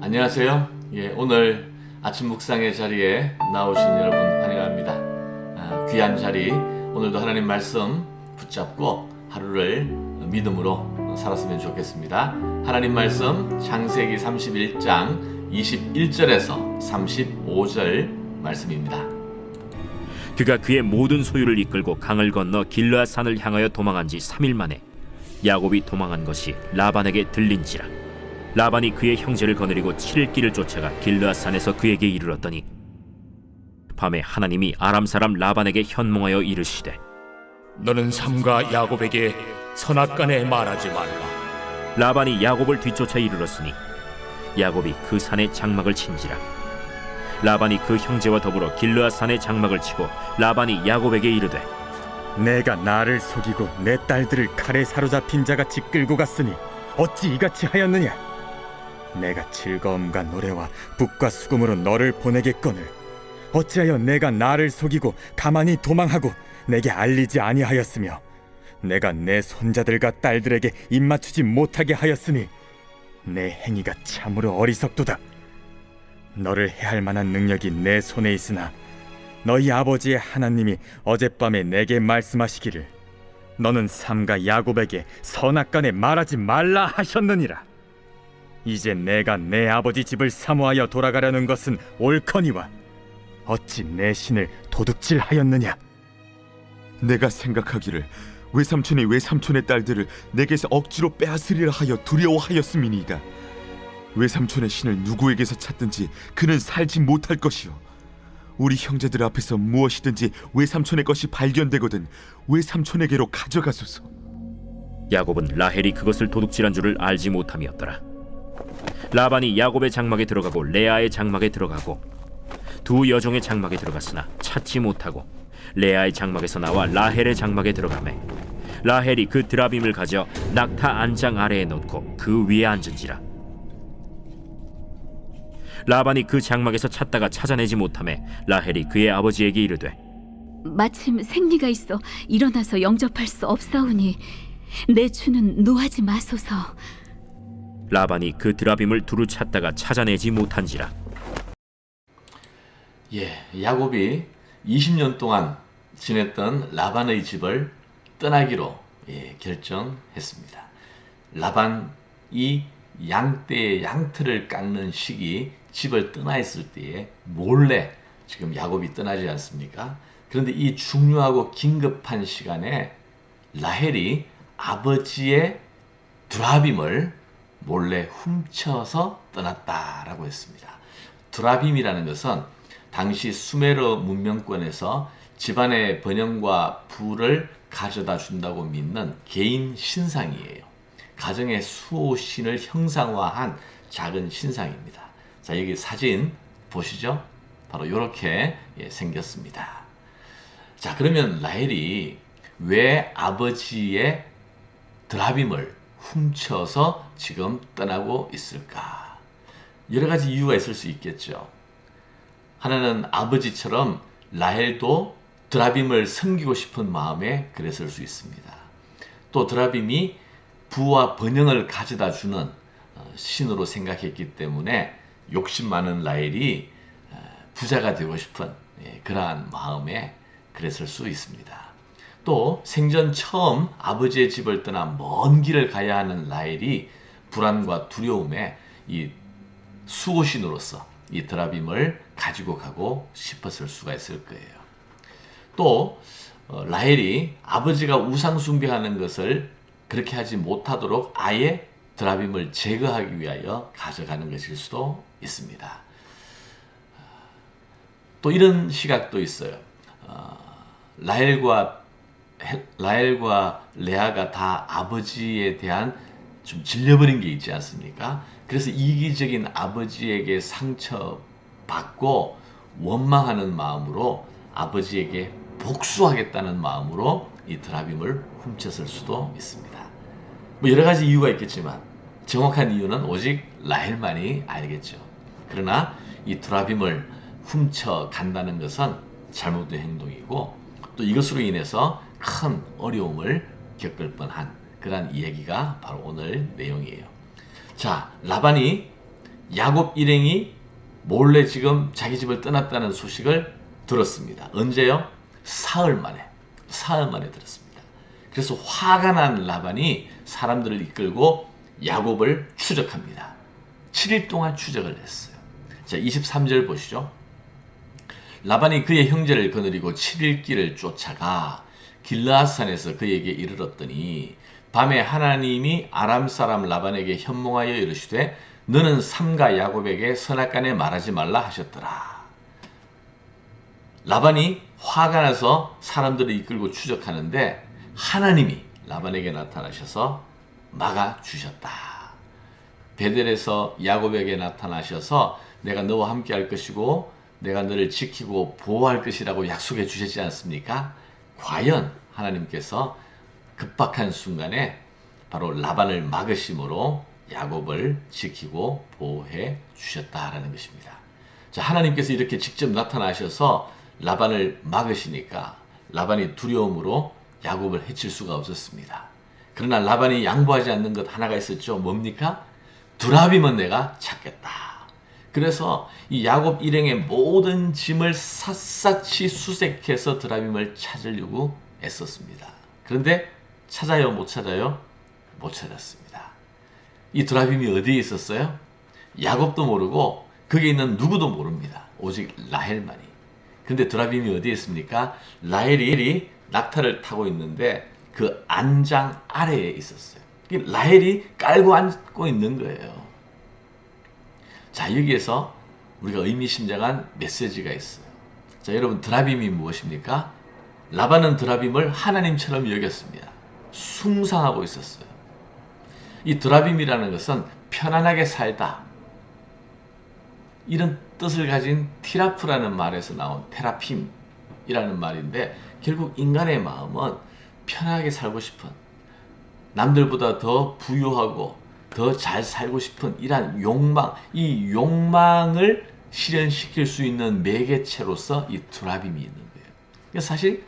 안녕하세요. 오늘 아침 묵상의 자리에 나오신 여러분 환영합니다. 귀한 자리, 오늘도 하나님 말씀 붙잡고 하루를 믿음으로 살았으면 좋겠습니다. 하나님 말씀 창세기 31장 21절에서 35절 말씀입니다. 그가 그의 모든 소유를 이끌고 강을 건너 길르앗 산을 향하여 도망한 지 3일 만에 야곱이 도망한 것이 라반에게 들린지라. 라반이 그의 형제를 거느리고 7일 길을 쫓아가 길르앗 산에서 그에게 이르렀더니 밤에 하나님이 아람 사람 라반에게 현몽하여 이르시되 너는 삼가 야곱에게 선악간에 말하지 말라. 라반이 야곱을 뒤쫓아 이르렀으니 야곱이 그 산에 장막을 친지라. 라반이 그 형제와 더불어 길르앗 산에 장막을 치고 라반이 야곱에게 이르되 내가 나를 속이고 내 딸들을 칼에 사로잡힌 자같이 끌고 갔으니 어찌 이같이 하였느냐? 내가 즐거움과 노래와 북과 수금으로 너를 보내겠거늘 어찌하여 내가 나를 속이고 가만히 도망하고 내게 알리지 아니하였으며 내가 내 손자들과 딸들에게 입맞추지 못하게 하였으니 내 행위가 참으로 어리석도다. 너를 해할 만한 능력이 내 손에 있으나 너희 아버지의 하나님이 어젯밤에 내게 말씀하시기를 너는 삼가 야곱에게 선악간에 말하지 말라 하셨느니라. 이제 내가 내 아버지 집을 사모하여 돌아가려는 것은 옳거니와 어찌 내 신을 도둑질하였느냐? 내가 생각하기를 외삼촌의 딸들을 내게서 억지로 빼앗으리라 하여 두려워하였음이니이다. 외삼촌의 신을 누구에게서 찾든지 그는 살지 못할 것이요 우리 형제들 앞에서 무엇이든지 외삼촌의 것이 발견되거든 외삼촌에게로 가져가소서. 야곱은 라헬이 그것을 도둑질한 줄을 알지 못함이었더라. 라반이 야곱의 장막에 들어가고 레아의 장막에 들어가고 두 여종의 장막에 들어갔으나 찾지 못하고 레아의 장막에서 나와 라헬의 장막에 들어가매 라헬이 그 드라빔을 가져 낙타 안장 아래에 놓고 그 위에 앉은지라. 라반이 그 장막에서 찾다가 찾아내지 못하매 라헬이 그의 아버지에게 이르되 마침 생리가 있어 일어나서 영접할 수 없사오니 내 주는 노하지 마소서. 라반이 그 드라빔을 두루 찾다가 찾아내지 못한지라. 야곱이 20년 동안 지냈던 라반의 집을 떠나기로 결정했습니다. 라반이 양떼의 양털을 깎는 시기 집을 떠나 있을 때에 몰래 지금 야곱이 떠나지 않습니까? 그런데 이 중요하고 긴급한 시간에 라헬이 아버지의 드라빔을 몰래 훔쳐서 떠났다라고 했습니다. 드라빔이라는 것은 당시 수메르 문명권에서 집안의 번영과 부를 가져다 준다고 믿는 개인 신상이에요. 가정의 수호신을 형상화한 작은 신상입니다. 자, 여기 사진 보시죠? 바로 이렇게 생겼습니다. 자, 그러면 라헬이 왜 아버지의 드라빔을 훔쳐서 지금 떠나고 있을까? 여러 가지 이유가 있을 수 있겠죠. 하나는 아버지처럼 라헬도 드라빔을 섬기고 싶은 마음에 그랬을 수 있습니다. 또 드라빔이 부와 번영을 가져다 주는 신으로 생각했기 때문에 욕심 많은 라헬이 부자가 되고 싶은 그러한 마음에 그랬을 수 있습니다. 또 생전 처음 아버지의 집을 떠나 먼 길을 가야 하는 라헬이 불안과 두려움에 이 수호신으로서 이 드라빔을 가지고 가고 싶었을 수가 있을 거예요. 또 라헬이 아버지가 우상 숭배하는 것을 그렇게 하지 못하도록 아예 드라빔을 제거하기 위하여 가져가는 것일 수도 있습니다. 또 이런 시각도 있어요. 라헬과 레아가 다 아버지에 대한 좀 질려버린 게 있지 않습니까? 그래서 이기적인 아버지에게 상처받고 원망하는 마음으로 아버지에게 복수하겠다는 마음으로 이 드라빔을 훔쳤을 수도 있습니다. 여러 가지 이유가 있겠지만 정확한 이유는 오직 라헬만이 알겠죠. 그러나 이 드라빔을 훔쳐 간다는 것은 잘못된 행동이고 또 이것으로 인해서 큰 어려움을 겪을 뻔한 그런 이야기가 바로 오늘 내용이에요. 자, 라반이 야곱 일행이 몰래 지금 자기 집을 떠났다는 소식을 들었습니다. 언제요? 사흘 만에 들었습니다. 그래서 화가 난 라반이 사람들을 이끌고 야곱을 추적합니다. 7일 동안 추적을 했어요. 자, 23절 보시죠. 라반이 그의 형제를 거느리고 7일 길을 쫓아가 길르앗산에서 그에게 이르렀더니 밤에 하나님이 아람 사람 라반에게 현몽하여 이르시되 너는 삼가 야곱에게 선악간에 말하지 말라 하셨더라. 라반이 화가 나서 사람들을 이끌고 추적하는데 하나님이 라반에게 나타나셔서 막아주셨다. 베델에서 야곱에게 나타나셔서 내가 너와 함께 할 것이고 내가 너를 지키고 보호할 것이라고 약속해 주셨지 않습니까? 과연 하나님께서 급박한 순간에 바로 라반을 막으심으로 야곱을 지키고 보호해 주셨다라는 것입니다. 자, 하나님께서 이렇게 직접 나타나셔서 라반을 막으시니까 라반이 두려움으로 야곱을 해칠 수가 없었습니다. 그러나 라반이 양보하지 않는 것 하나가 있었죠. 뭡니까? 두라빔은 내가 찾겠다. 그래서 이 야곱 일행의 모든 짐을 샅샅이 수색해서 두라빔을 찾으려고 애썼습니다. 그런데 찾아요? 못 찾아요? 못 찾았습니다. 이 두라빔이 어디에 있었어요? 야곱도 모르고 거기에 있는 누구도 모릅니다. 오직 라헬만이. 근데 두라빔이 어디에 있습니까? 라헬이 낙타를 타고 있는데 그 안장 아래에 있었어요. 라헬이 깔고 앉고 있는 거예요. 자, 여기에서 우리가 의미심장한 메시지가 있어요. 자, 여러분, 두라빔이 무엇입니까? 라반은 두라빔을 하나님처럼 여겼습니다. 숭상하고 있었어요. 이 두라빔이라는 것은 편안하게 살다, 이런 뜻을 가진 티라프라는 말에서 나온 테라핌이라는 말인데 결국 인간의 마음은 편하게 살고 싶은, 남들보다 더 부유하고 더 잘 살고 싶은 이러한 욕망, 이 욕망을 실현시킬 수 있는 매개체로서 이 두라빔이 있는 거예요. 사실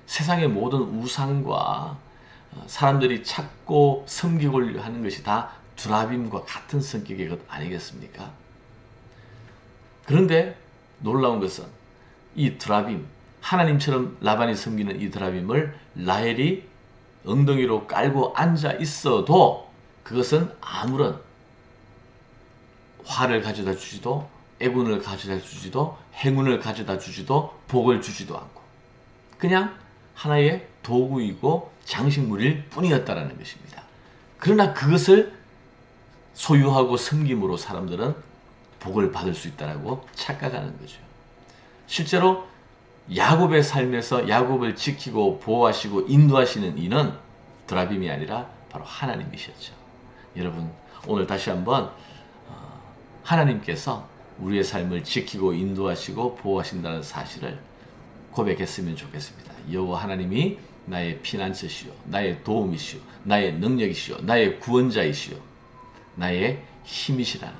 세상의 모든 우상과 사람들이 찾고 섬기고 하는 것이 다 두라빔과 같은 성격의 것 아니겠습니까? 그런데 놀라운 것은 이 두라빔, 하나님처럼 라반이 섬기는 이 두라빔을 라헬이 엉덩이로 깔고 앉아 있어도 그것은 아무런 화를 가져다 주지도 애군을 가져다 주지도 행운을 가져다 주지도 복을 주지도 않고 그냥 하나의 도구이고 장식물일 뿐이었다라는 것입니다. 그러나 그것을 소유하고 섬김으로 사람들은 복을 받을 수 있다라고 착각하는 거죠. 실제로 야곱의 삶에서 야곱을 지키고 보호하시고 인도하시는 이는 두라빔이 아니라 바로 하나님이셨죠. 여러분, 오늘 다시 한번 하나님께서 우리의 삶을 지키고 인도하시고 보호하신다는 사실을 고백했으면 좋겠습니다. 여호와 하나님이 나의 피난처시요, 나의 도움이시요, 나의 능력이시요, 나의 구원자이시요, 나의 힘이시라는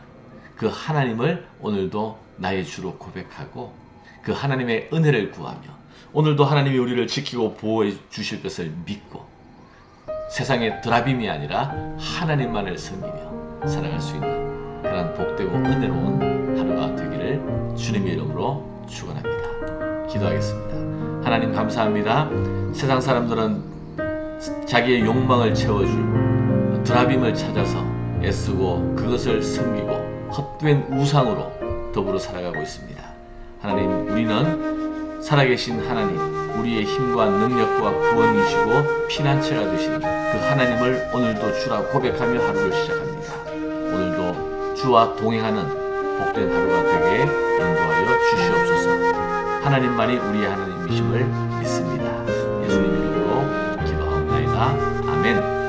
그 하나님을 오늘도 나의 주로 고백하고 그 하나님의 은혜를 구하며 오늘도 하나님이 우리를 지키고 보호해 주실 것을 믿고 세상의 드라빔이 아니라 하나님만을 섬기며 살아갈 수 있는 그런 복되고 은혜로운 하루가 되기를 주님의 이름으로 축원합니다. 기도하겠습니다. 하나님 감사합니다. 세상 사람들은 자기의 욕망을 채워줄 드라빔을 찾아서 애쓰고 그것을 섬기고 헛된 우상으로 더불어 살아가고 있습니다. 하나님, 우리는 살아계신 하나님, 우리의 힘과 능력과 구원이시고 피난처가 되시니 그 하나님을 오늘도 주라 고백하며 하루를 시작합니다. 오늘도 주와 동행하는 복된 하루가 되게 인도하여 주시옵소서. 하나님만이 우리의 하나님이심을 믿습니다. 예수님 이름으로 기도하옵나이다. 아멘.